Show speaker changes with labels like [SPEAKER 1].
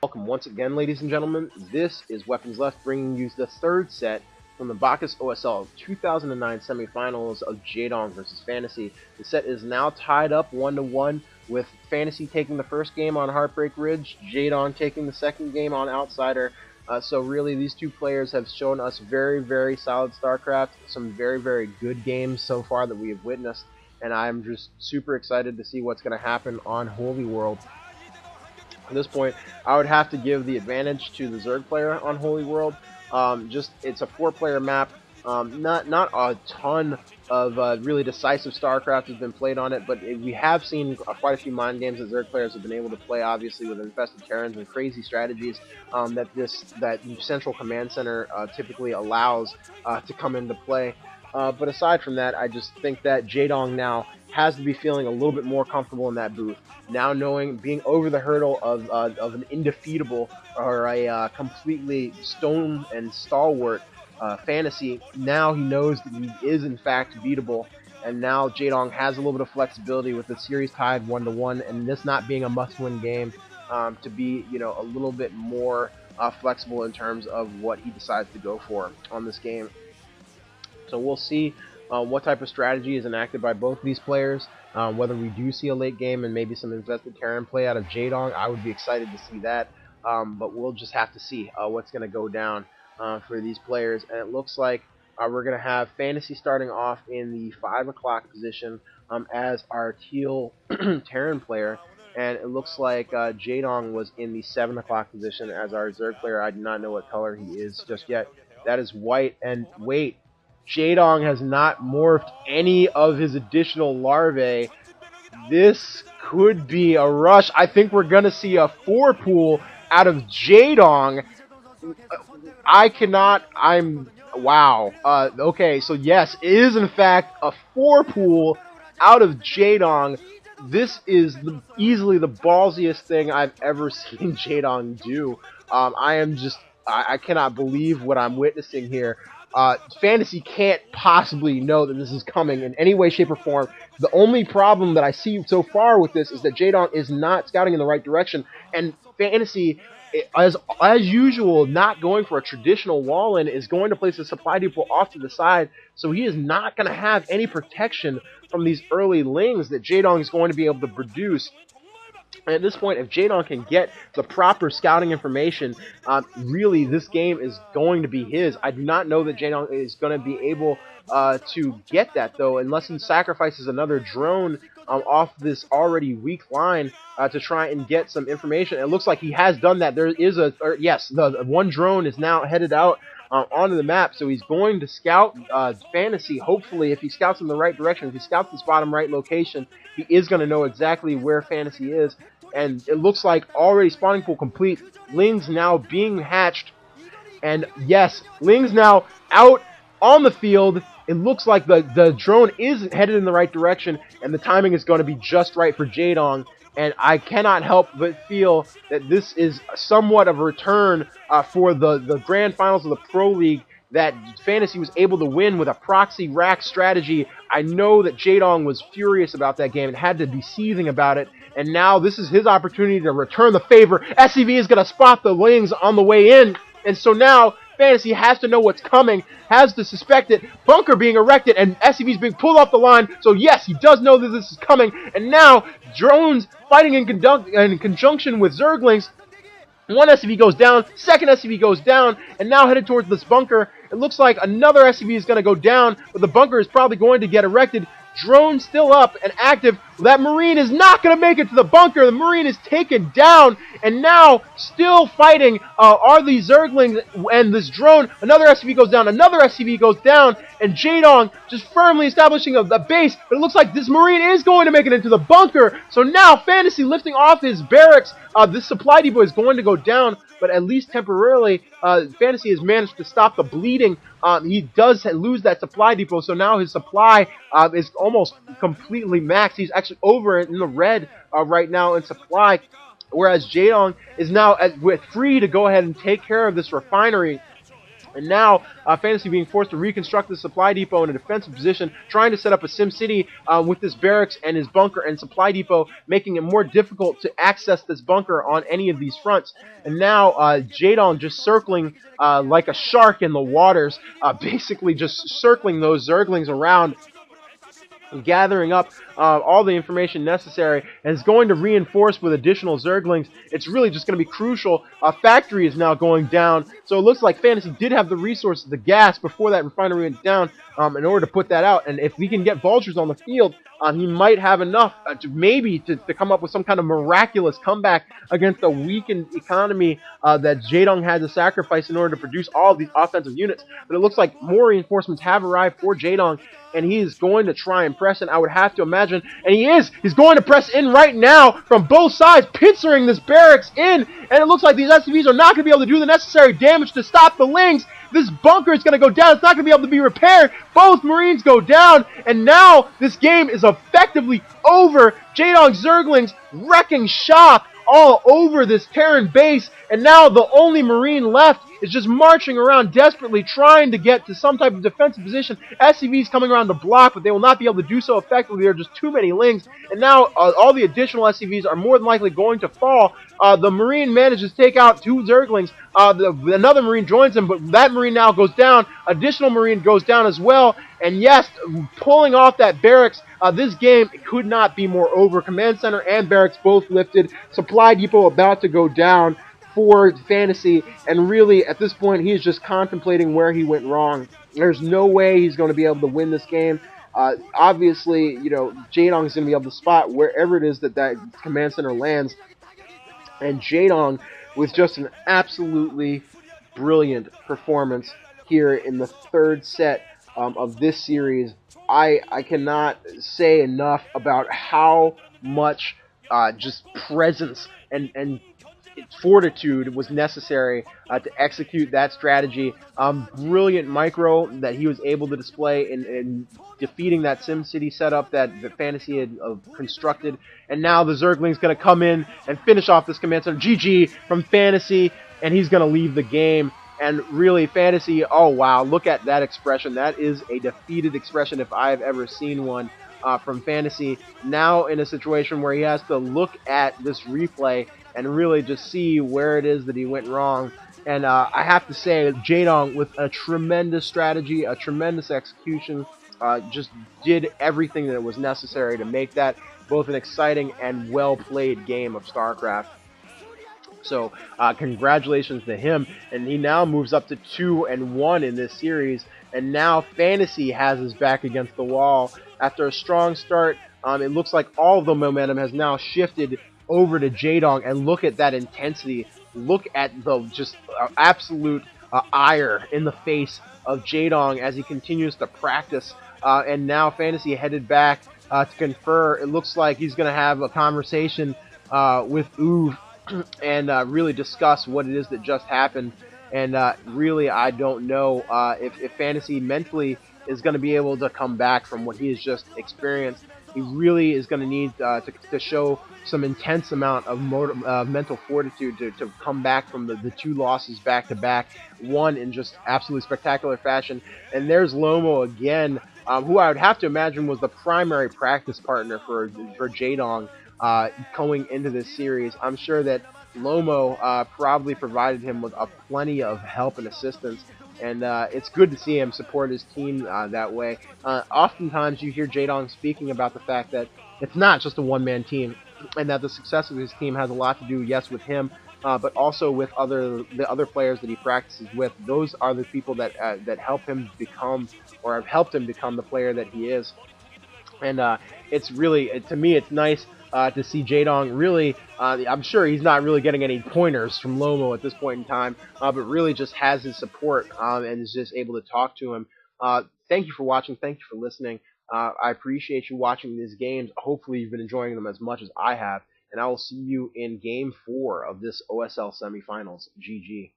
[SPEAKER 1] Welcome once again, ladies and gentlemen. This is Weapons Left, bringing you the third set from the Bacchus OSL 2009 semifinals of Jaedong versus Fantasy. The set is now tied up 1-1, with Fantasy taking the first game on Heartbreak Ridge, Jaedong taking the second game on Outsider. So really, these two players have shown us very, very solid StarCraft, some very, very good games so far that we have witnessed, and I'm just super excited to see what's going to happen on Holy World. At this point, I would have to give the advantage to the Zerg player on Holy World. It's a 4-player map. Not a ton of really decisive StarCraft has been played on it, but we have seen quite a few mind games that Zerg players have been able to play, obviously with infested Terrans and crazy strategies that central command center typically allows to come into play. But aside from that, I just think that Jaedong now has to be feeling a little bit more comfortable in that booth. Now being over the hurdle of an indefeatable or a completely stone and stalwart Fantasy, now he knows that he is in fact beatable, and now Jaedong has a little bit of flexibility with the series tied 1-1, and this not being a must-win game, to be a little bit more flexible in terms of what he decides to go for on this game. So we'll see what type of strategy is enacted by both these players. Whether we do see a late game and maybe some invested Terran play out of Jaedong, I would be excited to see that. But we'll just have to see what's going to go down for these players. And it looks like we're going to have Fantasy starting off in the 5 o'clock position as our Teal Terran player. And it looks like Jaedong was in the 7 o'clock position as our Zerg player. I do not know what color he is just yet. That is white. And wait, Jaedong has not morphed any of his additional larvae. This could be a rush. I think we're going to see a 4-pool out of Jaedong. Wow. Okay, so yes, it is in fact a 4-pool out of Jaedong. This is easily the ballsiest thing I've ever seen Jaedong do. I cannot believe what I'm witnessing here. Fantasy can't possibly know that this is coming in any way, shape, or form. The only problem that I see so far with this is that Jaedong is not scouting in the right direction, and Fantasy, as usual, not going for a traditional wall-in, is going to place a supply depot off to the side, so he is not going to have any protection from these early lings that Jaedong is going to be able to produce. And at this point, if Jaedong can get the proper scouting information, really this game is going to be his. I do not know that Jaedong is going to be able to get that, though, unless he sacrifices another drone off this already weak line to try and get some information. It looks like he has done that. There is yes, the one drone is now headed out onto the map, so he's going to scout Fantasy. Hopefully, if he scouts in the right direction, if he scouts this bottom right location, he is going to know exactly where Fantasy is. And it looks like already spawning pool complete. Lings now being hatched. And yes, Lings now out on the field. It looks like the drone is headed in the right direction, and the timing is going to be just right for Jaedong. And I cannot help but feel that this is somewhat of a return for the grand finals of the Pro League that Fantasy was able to win with a proxy rack strategy. I know that Jaedong was furious about that game and had to be seething about it, and now this is his opportunity to return the favor. SCV is going to spot the Lings on the way in, and so now Fantasy has to know what's coming, has to suspect it. Bunker being erected, and SCV is being pulled off the line, so yes, he does know that this is coming, and now drones fighting in conjunction with Zerglings. One SCV goes down, second SCV goes down, and now headed towards this bunker. It looks like another SCV is going to go down, but the bunker is probably going to get erected. Drone still up and active. That Marine is not going to make it to the bunker. The Marine is taken down, and now still fighting are these Zerglings and this drone. Another SCV goes down, another SCV goes down, and Jaedong just firmly establishing the base. But it looks like this Marine is going to make it into the bunker. So now Fantasy lifting off his barracks. This supply depot is going to go down, but at least temporarily, Fantasy has managed to stop the bleeding. He does lose that supply depot, so now his supply is almost completely maxed. He's actually over in the red right now in supply, whereas Jaedong is now free to go ahead and take care of this refinery. And now, Fantasy being forced to reconstruct the supply depot in a defensive position, trying to set up a Sim City with this barracks and his bunker and supply depot, making it more difficult to access this bunker on any of these fronts. And now, Jaedong just circling like a shark in the waters, basically just circling those Zerglings around, gathering up all the information necessary, and is going to reinforce with additional Zerglings. It's really just going to be crucial. Factory is now going down, so it looks like Fantasy did have the resources, the gas, before that refinery went down in order to put that out. And if we can get vultures on the field, he might have enough to come up with some kind of miraculous comeback against a weakened economy that Jaedong had to sacrifice in order to produce all of these offensive units. But it looks like more reinforcements have arrived for Jaedong, and he is going to try and press in, I would have to imagine. And he is. He's going to press in right now from both sides, pincering this barracks in. And it looks like these SCVs are not going to be able to do the necessary damage to stop the Lings. This bunker is going to go down. It's not going to be able to be repaired. Both Marines go down. And now this game is effectively over. Jaedong Zerglings wrecking shop all over this Terran base. And now the only Marine left is just marching around desperately trying to get to some type of defensive position. SCVs coming around the block, but they will not be able to do so effectively. There are just too many Lings. And now all the additional SCVs are more than likely going to fall. The Marine manages to take out 2 Zerglings. Another Marine joins him, but that Marine now goes down. Additional Marine goes down as well. And yes, pulling off that barracks, this game could not be more over. Command Center and barracks both lifted. Supply depot about to go down for Fantasy, and really at this point he's just contemplating where he went wrong. There's no way he's going to be able to win this game. Obviously, you know, Jaedong is going to be able to spot wherever it is that command center lands, and Jaedong with just an absolutely brilliant performance here in the third set of this series. I cannot say enough about how much just presence and fortitude was necessary to execute that strategy. Brilliant micro that he was able to display in defeating that SimCity setup that Fantasy had constructed. And now the Zergling's going to come in and finish off this command center. GG from Fantasy, and he's going to leave the game. And really, Fantasy, oh wow, look at that expression. That is a defeated expression if I've ever seen one from Fantasy. Now in a situation where he has to look at this replay and really just see where it is that he went wrong. And I have to say, Jaedong, with a tremendous strategy, a tremendous execution, just did everything that was necessary to make that both an exciting and well-played game of StarCraft. So congratulations to him, and he now moves up to 2-1 in this series, and now Fantasy has his back against the wall. After a strong start, it looks like all of the momentum has now shifted over to Jaedong, and look at that intensity. Look at the just absolute ire in the face of Jaedong as he continues to practice, and now Fantasy headed back to confer. It looks like he's going to have a conversation with Uve and really discuss what it is that just happened. And really, I don't know if Fantasy mentally is going to be able to come back from what he has just experienced. He really is going to need to show some intense amount of mental fortitude to come back from the 2 losses back to back, one in just absolutely spectacular fashion. And there's Lomo again, who I would have to imagine was the primary practice partner for Jaedong going into this series. I'm sure that Lomo probably provided him with plenty of help and assistance, and it's good to see him support his team that way. Oftentimes you hear Jaedong speaking about the fact that it's not just a one-man team, and that the success of his team has a lot to do, yes, with him, but also with the other players that he practices with. Those are the people that help him become, or have helped him become, the player that he is. And it's really, to me, it's nice to see Jaedong really, I'm sure he's not really getting any pointers from Lomo at this point in time, but really just has his support and is just able to talk to him. Thank you for watching. Thank you for listening. I appreciate you watching these games. Hopefully you've been enjoying them as much as I have, and I will see you in Game 4 of this OSL semifinals. GG.